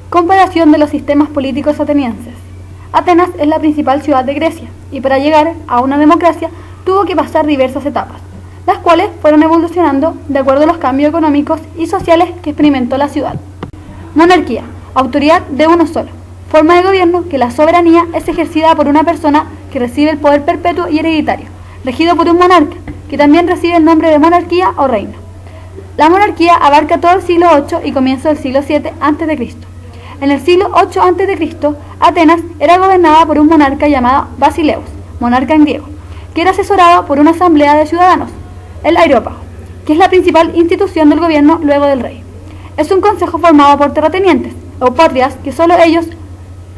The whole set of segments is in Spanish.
Comparación de los sistemas políticos atenienses. Atenas es la principal ciudad de Grecia y para llegar a una democracia tuvo que pasar diversas etapas, las cuales fueron evolucionando de acuerdo a los cambios económicos y sociales que experimentó la ciudad. Monarquía, autoridad de uno solo, forma de gobierno que la soberanía es ejercida por una persona que recibe el poder perpetuo y hereditario, regido por un monarca, que también recibe el nombre de monarquía o reino. La monarquía abarca todo el siglo VIII y comienzo del siglo VII a.C. En el siglo VIII a.C., Atenas era gobernada por un monarca llamado Basileus, monarca en griego, que era asesorado por una asamblea de ciudadanos, el Areópago, que es la principal institución del gobierno luego del rey. Es un consejo formado por terratenientes, eupátridas, que solo ellos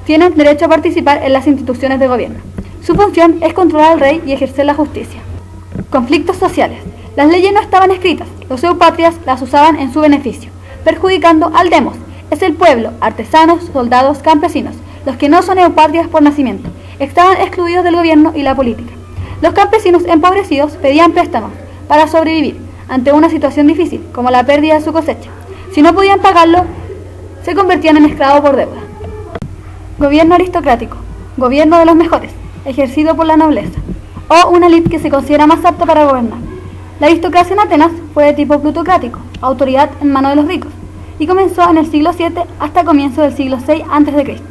tienen derecho a participar en las instituciones de gobierno. Su función es controlar al rey y ejercer la justicia. Conflictos sociales. Las leyes no estaban escritas, los eupátridas las usaban en su beneficio, perjudicando al demos, es el pueblo, artesanos, soldados, campesinos, los que no son eupátridas por nacimiento, estaban excluidos del gobierno y la política. Los campesinos empobrecidos pedían préstamos para sobrevivir ante una situación difícil, como la pérdida de su cosecha. Si no podían pagarlo, se convertían en esclavos por deuda. Gobierno aristocrático, gobierno de los mejores, ejercido por la nobleza, o una élite que se considera más apta para gobernar. La aristocracia en Atenas fue de tipo plutocrático, autoridad en manos de los ricos, y comenzó en el siglo VII hasta comienzos del siglo VI a.C.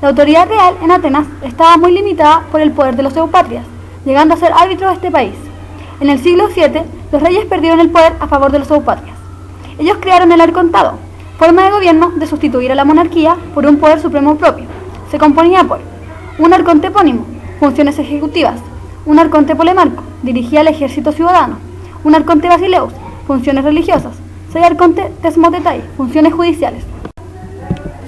La autoridad real en Atenas estaba muy limitada por el poder de los eupátridas, llegando a ser árbitros de este país. En el siglo VII, los reyes perdieron el poder a favor de los eupátridas. Ellos crearon el arcontado, forma de gobierno de sustituir a la monarquía por un poder supremo propio. Se componía por un arconte epónimo, funciones ejecutivas, un arconte polemarco, dirigía al ejército ciudadano, un arconte basileus, funciones religiosas, 6 arconte tesmotetai, funciones judiciales.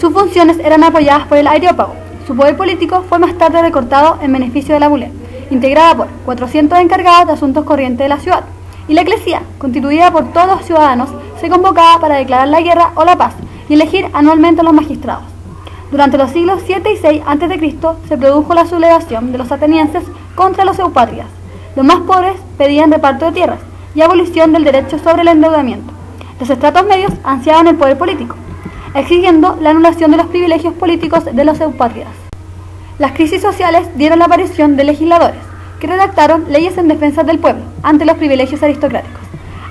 Sus funciones eran apoyadas por el Areópago. Su poder político fue más tarde recortado en beneficio de la bule, integrada por 400 encargados de asuntos corrientes de la ciudad, y la eclesía, constituida por todos los ciudadanos, se convocaba para declarar la guerra o la paz y elegir anualmente a los magistrados. Durante los siglos VII y VI a.C. se produjo la sublevación de los atenienses contra los eupátridas. Los más pobres pedían reparto de tierras y abolición del derecho sobre el endeudamiento. Los estratos medios ansiaban el poder político, exigiendo la anulación de los privilegios políticos de los eupátridas. Las crisis sociales dieron la aparición de legisladores, que redactaron leyes en defensa del pueblo ante los privilegios aristocráticos.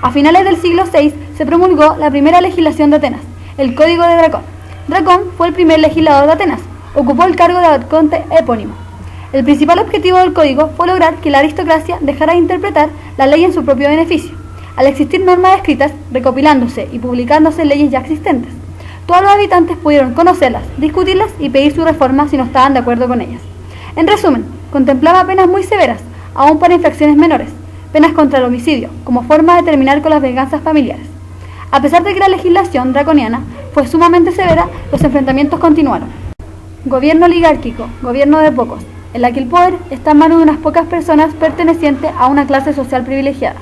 A finales del siglo VI se promulgó la primera legislación de Atenas, el Código de Dracón. Dracón fue el primer legislador de Atenas, ocupó el cargo de arconte epónimo. El principal objetivo del código fue lograr que la aristocracia dejara de interpretar la ley en su propio beneficio, al existir normas escritas, recopilándose y publicándose leyes ya existentes. Todos los habitantes pudieron conocerlas, discutirlas y pedir su reforma si no estaban de acuerdo con ellas. En resumen, contemplaba penas muy severas, aún para infracciones menores, penas contra el homicidio, como forma de terminar con las venganzas familiares. A pesar de que la legislación draconiana fue sumamente severa, los enfrentamientos continuaron. Gobierno oligárquico, gobierno de pocos, en la que el poder está en manos de unas pocas personas pertenecientes a una clase social privilegiada.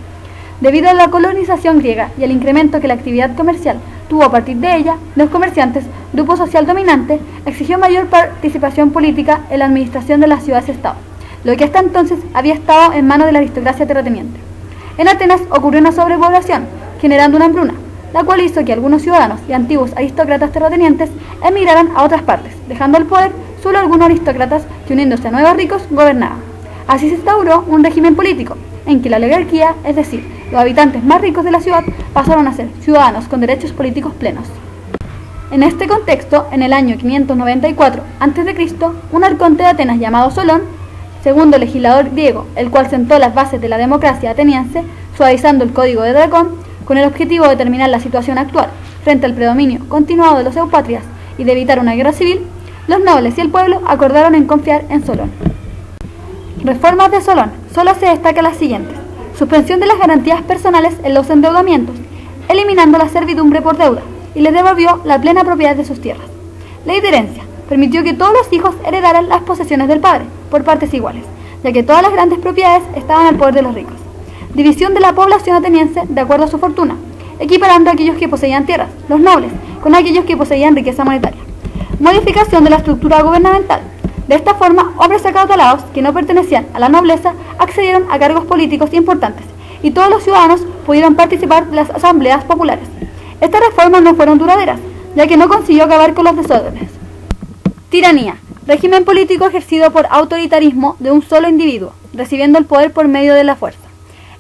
Debido a la colonización griega y al incremento que la actividad comercial tuvo a partir de ella, los comerciantes, grupo social dominante, exigió mayor participación política en la administración de las ciudades-estado, lo que hasta entonces había estado en manos de la aristocracia terrateniente. En Atenas ocurrió una sobrepoblación, generando una hambruna, la cual hizo que algunos ciudadanos y antiguos aristócratas terratenientes emigraran a otras partes, dejando el poder solo algunos aristócratas que, uniéndose a nuevos ricos, gobernaban. Así se instauró un régimen político, en que la oligarquía, es decir, los habitantes más ricos de la ciudad, pasaron a ser ciudadanos con derechos políticos plenos. En este contexto, en el año 594 a.C., un arconte de Atenas llamado Solón, segundo legislador griego, el cual sentó las bases de la democracia ateniense, suavizando el Código de Dracón, con el objetivo de determinar la situación actual frente al predominio continuado de los eupátridas y de evitar una guerra civil, los nobles y el pueblo acordaron en confiar en Solón. Reformas de Solón. Solo se destacan las siguientes: suspensión de las garantías personales en los endeudamientos, eliminando la servidumbre por deuda, y les devolvió la plena propiedad de sus tierras. Ley de herencia. Permitió que todos los hijos heredaran las posesiones del padre, por partes iguales, ya que todas las grandes propiedades estaban al poder de los ricos. División de la población ateniense de acuerdo a su fortuna, equiparando a aquellos que poseían tierras, los nobles, con aquellos que poseían riqueza monetaria. Modificación de la estructura gubernamental. De esta forma, hombres acaudalados que no pertenecían a la nobleza accedieron a cargos políticos importantes y todos los ciudadanos pudieron participar de las asambleas populares. Estas reformas no fueron duraderas, ya que no consiguió acabar con los desórdenes. Tiranía, régimen político ejercido por autoritarismo de un solo individuo, recibiendo el poder por medio de la fuerza.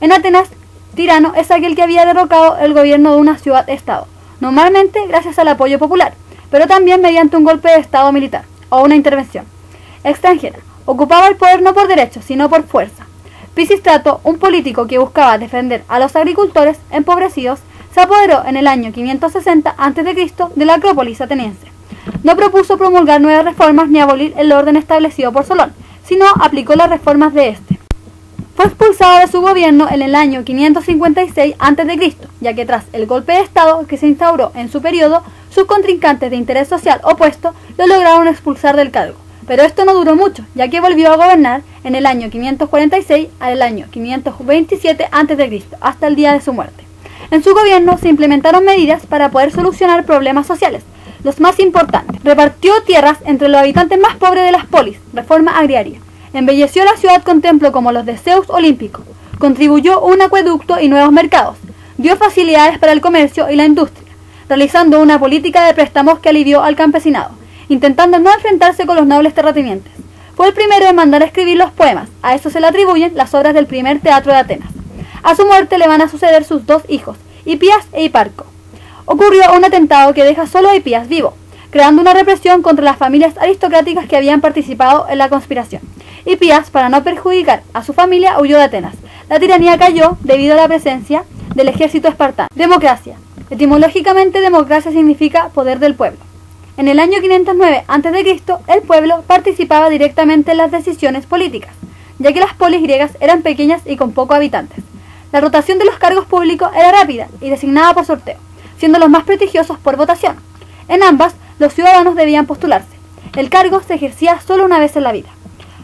En Atenas, tirano es aquel que había derrocado el gobierno de una ciudad-estado, normalmente gracias al apoyo popular, pero también mediante un golpe de estado militar o una intervención extranjera. Ocupaba el poder no por derecho, sino por fuerza. Pisístrato, un político que buscaba defender a los agricultores empobrecidos, se apoderó en el año 560 a.C. de la Acrópolis ateniense. No propuso promulgar nuevas reformas ni abolir el orden establecido por Solón, sino aplicó las reformas de este. Fue expulsado de su gobierno en el año 556 a.C., ya que tras el golpe de estado que se instauró en su periodo, sus contrincantes de interés social opuesto lo lograron expulsar del cargo. Pero esto no duró mucho, ya que volvió a gobernar en el año 546 al año 527 a.C., hasta el día de su muerte. En su gobierno se implementaron medidas para poder solucionar problemas sociales. Los más importantes: repartió tierras entre los habitantes más pobres de las polis, reforma agraria. Embelleció la ciudad con templos como los de Zeus olímpico. Contribuyó un acueducto y nuevos mercados. Dio facilidades para el comercio y la industria, realizando una política de préstamos que alivió al campesinado, intentando no enfrentarse con los nobles terratenientes. Fue el primero en mandar a escribir los poemas. A eso se le atribuyen las obras del primer teatro de Atenas. A su muerte le van a suceder sus dos hijos, Hipías e Hiparco. Ocurrió un atentado que deja solo a Hipías vivo, creando una represión contra las familias aristocráticas que habían participado en la conspiración. Hipías, para no perjudicar a su familia, huyó de Atenas. La tiranía cayó debido a la presencia del ejército espartano. Democracia. Etimológicamente, democracia significa poder del pueblo. En el año 509 a.C., el pueblo participaba directamente en las decisiones políticas, ya que las polis griegas eran pequeñas y con pocos habitantes. La rotación de los cargos públicos era rápida y designada por sorteo, siendo los más prestigiosos por votación. En ambas, los ciudadanos debían postularse. El cargo se ejercía solo una vez en la vida.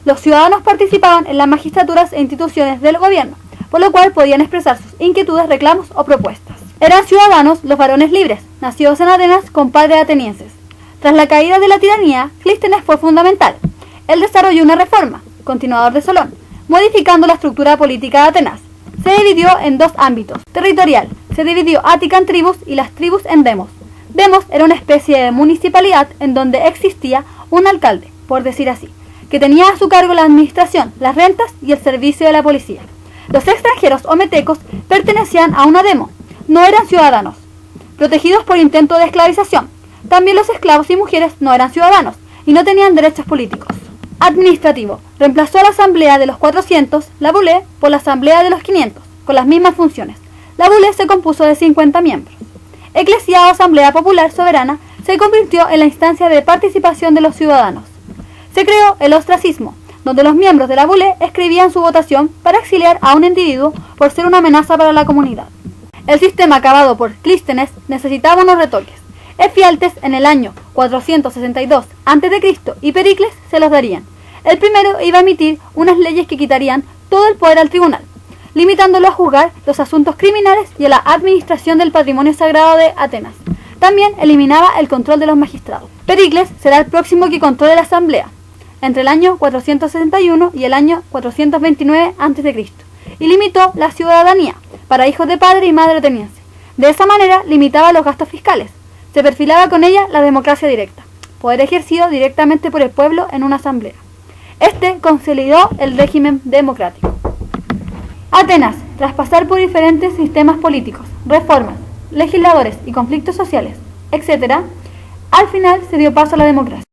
Los ciudadanos participaban en las magistraturas e instituciones del gobierno, por lo cual podían expresar sus inquietudes, reclamos o propuestas. Eran ciudadanos los varones libres, nacidos en Atenas con padres atenienses. Tras la caída de la tiranía, Clístenes fue fundamental. Él desarrolló una reforma, continuador de Solón, modificando la estructura política de Atenas. Se dividió en dos ámbitos. Territorial, se dividió Ática en tribus y las tribus en demos. Demos era una especie de municipalidad en donde existía un alcalde, por decir así, que tenía a su cargo la administración, las rentas y el servicio de la policía. Los extranjeros o metecos pertenecían a una demo, no eran ciudadanos, protegidos por intento de esclavización. También los esclavos y mujeres no eran ciudadanos y no tenían derechos políticos. Administrativo, reemplazó a la asamblea de los 400, la Bulé, por la asamblea de los 500, con las mismas funciones. La Bulé se compuso de 50 miembros. Eclesiado, asamblea popular soberana, se convirtió en la instancia de participación de los ciudadanos. Se creó el ostracismo, donde los miembros de la Bulé escribían su votación para exiliar a un individuo por ser una amenaza para la comunidad. El sistema acabado por Clístenes necesitaba unos retoques. Efialtes en el año 462 a.C. y Pericles se los darían. El primero iba a emitir unas leyes que quitarían todo el poder al tribunal, limitándolo a juzgar los asuntos criminales y a la administración del patrimonio sagrado de Atenas. También eliminaba el control de los magistrados. Pericles será el próximo que controle la asamblea, entre el año 461 y el año 429 a.C., y limitó la ciudadanía para hijos de padre y madre ateniense. De esa manera limitaba los gastos fiscales. Se perfilaba con ella la democracia directa, poder ejercido directamente por el pueblo en una asamblea. Este consolidó el régimen democrático. Atenas, tras pasar por diferentes sistemas políticos, reformas, legisladores y conflictos sociales, etc., al final se dio paso a la democracia.